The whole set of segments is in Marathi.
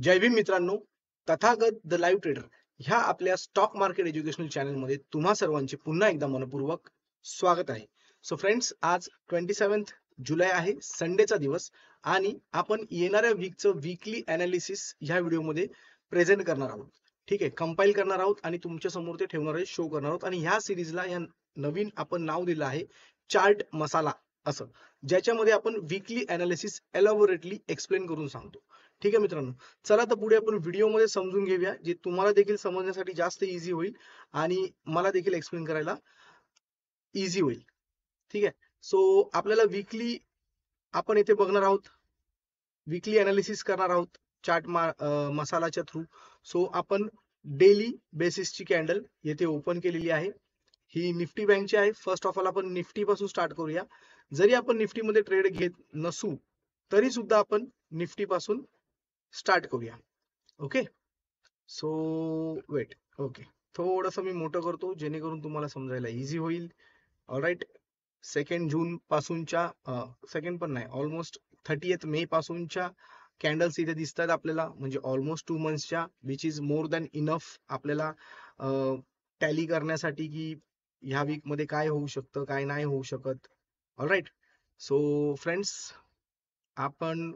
जय भीम मित्रांनो. तथागत द लाईव्ह ट्रेडर ह्या आपल्या स्टॉक मार्केट एज्युकेशनल चॅनलमध्ये तुम्हा सर्वांचे पुन्हा एकदा मनपूर्वक स्वागत आहे. सो फ्रेंड्स, आज 27 जुलै आहे, संडेचा दिवस, आणि आपण येणाऱ्या वीकचं वीकली अनालिसिस ह्या व्हिडिओमध्ये प्रेझेंट करणार आहोत. ठीक आहे, कंपाईल करणार आहोत आणि तुमच्या समोर ते ठेवणार आहे, शो करणार आहोत. आणि ह्या सिरीजला या नवीन आपण नाव दिलं आहे चार्ट मसाला असं, ज्याच्यामध्ये आपण वीकली अनालिसिस एलॅबोरेटली एक्सप्लेन करून सांगतो. ठीक आहे मित्रांनो, चला तर पुढे आपण व्हिडिओमध्ये समजून घेऊया, जे तुम्हाला देखील समजण्यासाठी जास्त इझी होईल आणि मला देखील एक्सप्लेन करायला इझी होईल. ठीक आहे, सो आपल्याला वीकली आपण इथे बघणार आहोत, वीकली अनालिसिस करणार आहोत चार्ट मसालाच्या थ्रू. सो आपण डेली बेसिसची कॅन्डल येथे ओपन केलेली आहे. ही निफ्टी बँकची आहे. फर्स्ट ऑफ ऑल आपण निफ्टी पासून स्टार्ट करूया. जरी आपण निफ्टीमध्ये ट्रेड घेत नसू तरी सुद्धा आपण निफ्टी पासून स्टार्ट करूया. Okay, so weight. ओके, थोडंसं मी मोठं करतो जेणेकरून तुम्हाला समजायला इझी होईल. ऑलराईट, 2 जून पासूनच्या सेकंड पण नाही, ऑलमोस्ट 30 मे पासूनच्या कॅन्डल्स इथे दिसतात आपल्याला, म्हणजे ऑलमोस्ट 2 मंथ्सच्या, which is more than enough आपल्याला टॅली करण्यासाठी की ह्या वीक मध्ये काय होऊ शकतं, काय नाही होऊ शकत. ऑलराईट, सो फ्रेंड्स, आपण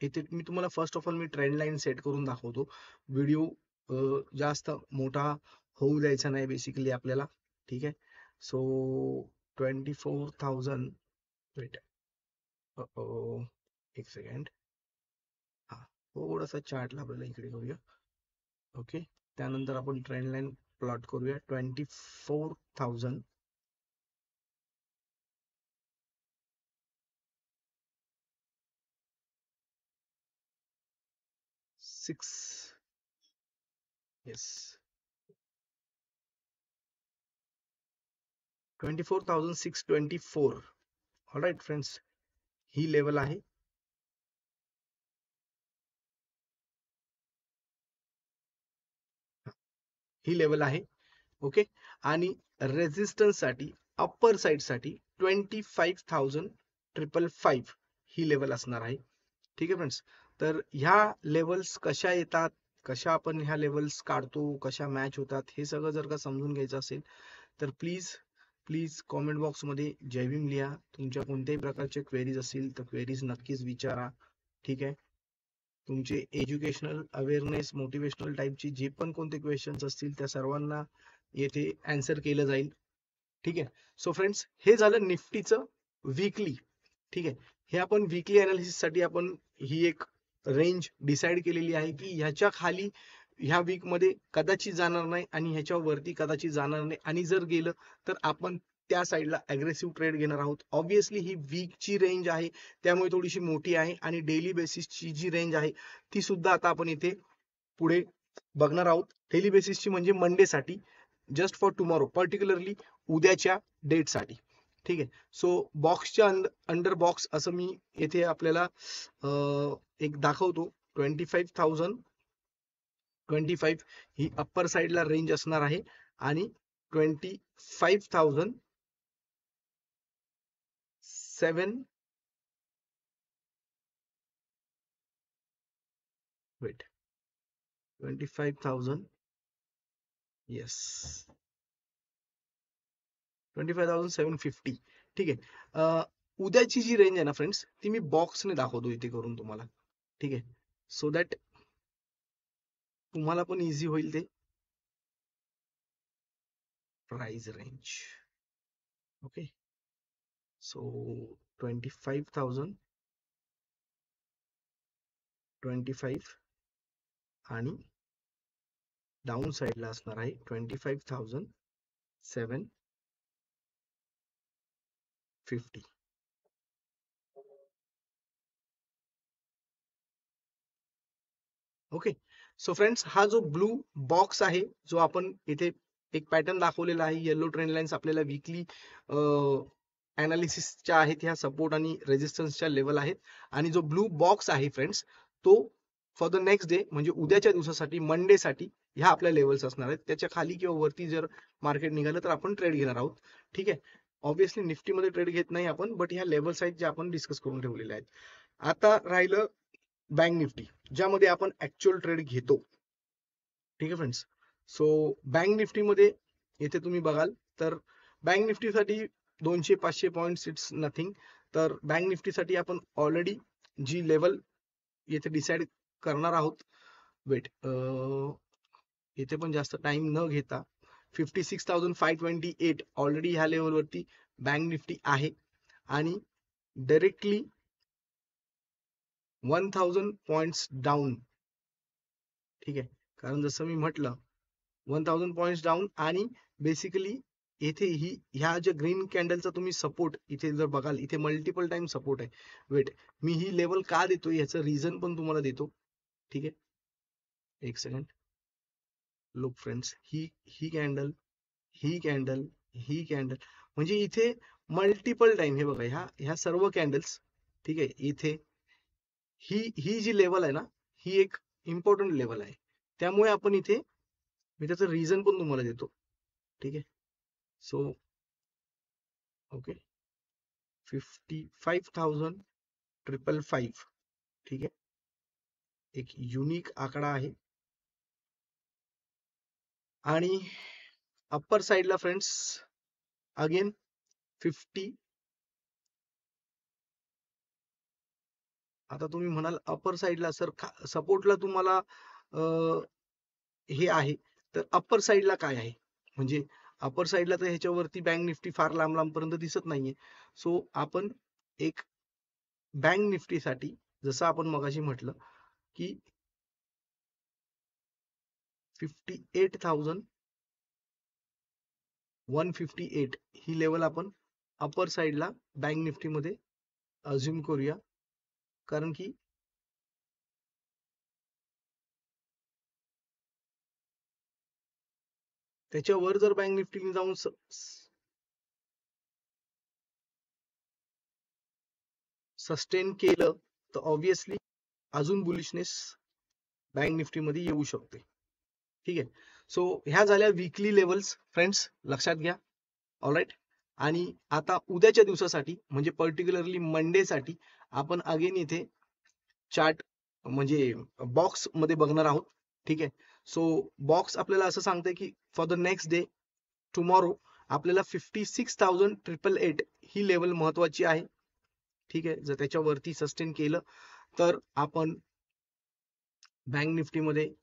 इथे मी तुम्हाला first of all me trend line set करून दाखवतो. व्हिडिओ जास्त मोठा होऊ द्यायचा नाही बेसिकली आपल्याला. ठीक आहे, सो 24,000, वेट, एक सेकंड, हा थोडासा चार्टला आपल्याला इकडे करूया. ओके, त्यानंतर आपण ट्रेंड लाईन प्लॉट करूया 24,000. Six, yes, 24,624. ऑलराईट फ्रेंड्स, ही लेवल आहे. ही लेवल आहे. ओके, आणि रेजिस्टन्स साठी अप्पर साइड साठी 25,555 ही लेवल असणार आहे. ठीक आहे फ्रेंड्स, तर ह्या लेवल्स कशा येतात, कशा आपण ह्या लेवल्स काढतो, कशा मॅच होतात, हे सगळं जर का समजून घ्यायचं असेल तर प्लीज प्लीज कॉमेंट बॉक्समध्ये जय भीम लिहा. तुमच्या कोणत्याही प्रकारचे क्वेरीज असतील तर क्वेरीज नक्कीच विचारा. ठीक आहे, तुमचे एज्युकेशनल अवेअरनेस मोटिवेशनल टाईपची जे पण कोणते क्वेश्चन्स असतील त्या सर्वांना येथे आन्सर केलं जाईल. ठीक आहे, सो फ्रेंड्स, हे झालं निफ्टीचं वीकली. ठीक आहे, हे आपण वीकली अनालिसिस साठी आपण ही एक रेंज डिसाइड केलेली आहे की ह्याच्या खाली ह्या वीक मध्ये कदाचित जाणार नाही आणि ह्याच्या वरती कदाचित जाणार नाही, आणि जर गेलं तर आपण त्या साईडला अग्रेसिव्ह ट्रेड घेणार आहोत. ऑब्विसली ही वीकची रेंज आहे त्यामुळे थोडीशी मोठी आहे, आणि डेली बेसिसची जी रेंज आहे ती सुद्धा आता आपण इथे पुढे बघणार आहोत. डेली बेसिसची म्हणजे मंडे साठी, जस्ट फॉर टुमॉरो, पर्टिक्युलरली उद्याच्या डेट साठी. ठीक आहे, सो बॉक्सच्या अंडर बॉक्स असं मी येथे आपल्याला एक दाखवतो. 25,025 ही अप्पर साइडला रेंज असणार आहे, आणि 25,007, वेट, 25,000, येस, 25,750. ठीक आहे, उद्याची जी रेंज आहे ना फ्रेंड्स, ती मी बॉक्सने दाखवतो इथे करून तुम्हाला. ठीक आहे, सो दॅट तुम्हाला पण इझी होईल ते. प्राइस रेंज, ओके, सो 25,000, 25, आणि डाऊन साइडला असणार आहे 25,750. ओके, सो फ्रेंड्स, हा जो ब्लू बॉक्स आहे, जो आपण इथे एक पॅटर्न दाखवलेला आहे, येलो ट्रेंड लाईन्स आपल्याला वीकली अनालिसिसच्या आहेत, ह्या सपोर्ट आणि रेजिस्टन्सच्या लेवल आहेत. आणि जो ब्लू बॉक्स आहे फ्रेंड्स, तो फॉर द नेक्स्ट डे म्हणजे उद्याच्या दिवसासाठी, मंडे साठी ह्या आपल्या लेवल्स असणार आहेत. त्याच्या खाली किंवा वरती जर मार्केट निघालं तर आपण ट्रेड घेणार आहोत. ठीक आहे, ऑब्विसली निफ्टीमध्ये ट्रेड घेत नाही आपण, बट ह्या लेवल्स आहेत ज्या आपण डिस्कस करून ठेवलेल्या आहेत. आता राहिलं बँक निफ्टी, ज्यामध्ये आपण ऍक्च्युअल ट्रेड घेतो. ठीक आहे फ्रेंड्स. सो बँक निफ्टी मध्ये येथे तुम्ही बघाल तर बँक निफ्टी साठी 200-500 पॉईंट्स इट्स नथिंग. तर बँक निफ्टी साठी आपण ऑलरेडी जी लेवल येथे डिसाइड करणार आहोत. वेट, येथे पण जास्त टाइम न घेता 56,528 ऑलरेडी ह्या लेवलवरती बँक निफ्टी आहे आणि डायरेक्टली 1000 पॉइंट्स डाऊन. ठीक आहे, कारण जसं मी म्हटलं 1000 पॉइंट्स डाऊन आणि बेसिकली येथे ही ह्या ज्या ग्रीन कॅन्डलचा तुम्ही सपोर्ट इथे जर बघाल, इथे मल्टिपल टाइम सपोर्ट आहे. वेट, मी ही लेवल का देतो याचं रिझन पण तुम्हाला देतो. ठीक आहे, एक सेकंड. लुक फ्रेंड्स, ही कॅन्डल, ही कॅन्डल, ही कॅन्डल, म्हणजे इथे मल्टिपल टाइम, हे बघा ह्या सर्व कॅन्डल्स. ठीक आहे, इथे ही जी लेवल आहे ना, ही एक इम्पॉर्टंट लेवल आहे. त्यामुळे आपण इथे, मी त्याचं रिझन पण तुम्हाला देतो. ठीक आहे, सो ओके, 55,555. ठीक आहे, एक युनिक आकडा आहे. आणि अप्पर साइडला फ्रेंड्स अगेन 50. आता तुम्ही म्हणाल अप्पर साइडला सर सपोर्टला तुम्हाला हे आहे, तर अप्पर साइडला काय आहे? म्हणजे अप्पर साइडला तर ह्याच्यावरती बँक निफ्टी फार लांब लांबपर्यंत दिसत नाहीये. सो आपण एक बँक निफ्टीसाठी जसं आपण मगाशी म्हटलं की 58,158 ही लेवल आपण अप्पर साइडला बँक निफ्टी मध्ये अज्युम करूया. कारण की त्याच्यावर जर बँक निफ्टीने जाऊन सस्टेन केलं तर ऑब्विसली अजून बुलिशनेस बँक निफ्टी मध्ये येऊ शकते. ठीक आहे, सो ह्या झाल्या वीकली लेवल्स फ्रेंड्स, लक्षात घ्या. ऑलराईट, आणि आता उद्याच्या दिवसासाठी म्हणजे पर्टिक्युलरली मंडे साठी आपण अगेन इथे चार्ट म्हणजे बॉक्स मध्ये बघणार आहोत. ठीक आहे, सो बॉक्स आपल्याला असं सांगते की for the next day tomorrow आपल्याला 56,888 ही लेवल महत्वाची आहे. ठीक आहे, जर त्याच्यावरती सस्टेन केलं तर आपण बँक निफ्टी मध्ये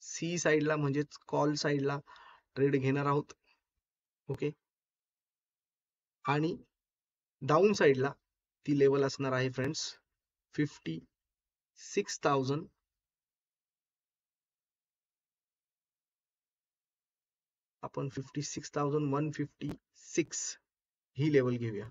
सी साइडला म्हणजेच कॉल साइडला ट्रेड घेणार आहोत. ओके, आणि डाऊन साइडला ती लेवल असणार आहे फ्रेंड्स 56,000. आपण 56,156 ही लेवल घेऊया.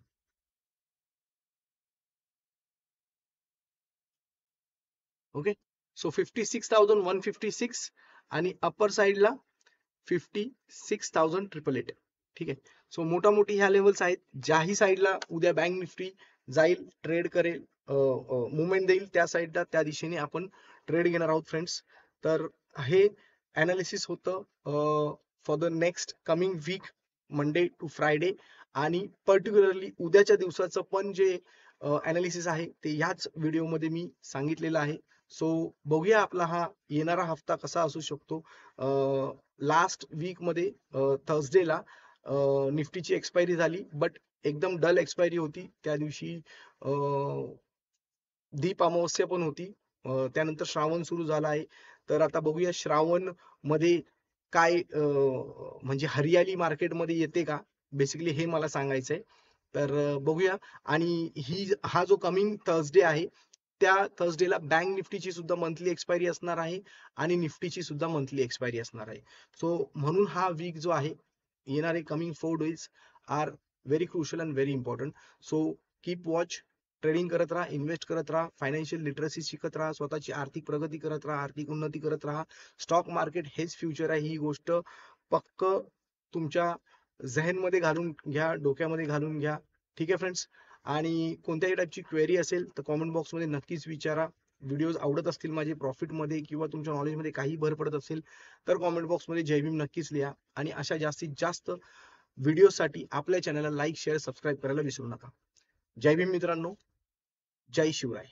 ओके, सो 56,156 आणि अप्पर साइडला 56,888. ठीक आहे, सो मोठी ह्या लेवल्स आहेत. ज्याही साइडला उद्या बँक निफ्टी जाईल, ट्रेड करेल, मुवमेंट देईल, त्या साइडला त्या दिशेने आपण ट्रेड घेणार आहोत फ्रेंड्स. तर हे अनालिसिस होतं for the next coming week, Monday to Friday, आणि पर्टिक्युलरली उद्याच्या दिवसाचं पण जे अनालिसिस आहे ते ह्याच व्हिडिओमध्ये मी सांगितलेलं आहे. सो बघूया आपला हा येणारा हफ्ता कसा असू शकतो. लास्ट वीक मध्ये थर्सडेला निफ्टीची एक्सपायरी झाली, बट एकदम डल एक्सपायरी होती. त्या दिवशी दीप अमावस्या पण होती. त्यानंतर श्रावण सुरू झाला आहे. तर आता बघूया श्रावण मध्ये काय म्हणजे हरियाली मार्केटमध्ये येते का, बेसिकली हे मला सांगायचंय. तर बघूया. आणि हा जो कमिंग थर्सडे आहे त्या थर्सडेला बँक निफ्टीची सुद्धा मंथली एक्सपायरी असणार आहे आणि निफ्टीची सुद्धा मंथली एक्सपायरी असणार आहे. सो म्हणून हा वीक जो आहे, येणारे coming 4 days are very crucial and very important. So keep watch, trading करत राहा, इन्व्हेस्ट करत राहा, फायनान्शियल लिटरसी शिकत राहा, स्वतःची आर्थिक प्रगती करत राहा, आर्थिक उन्नती करत राहा. स्टॉक मार्केट हेच फ्युचर आहे, ही गोष्ट पक्क तुमच्या जहनमध्ये घालून घ्या, डोक्यामध्ये घालून घ्या. ठीक आहे फ्रेंड्स, आणि कोणत्याही टाईपची क्वेरी असेल तर कॉमेंट बॉक्समध्ये नक्कीच विचारा. व्हिडिओज आवडत असतील माझे प्रॉफिटमध्ये किंवा तुमच्या नॉलेजमध्ये काही भर पडत असेल तर कॉमेंट बॉक्समध्ये जय भीम नक्कीच लिहा. आणि अशा जास्तीत जास्त व्हिडिओसाठी आपल्या चॅनलला लाईक, शेअर, सबस्क्राईब करायला विसरू नका. जय भीम मित्रांनो, जय शिवराय.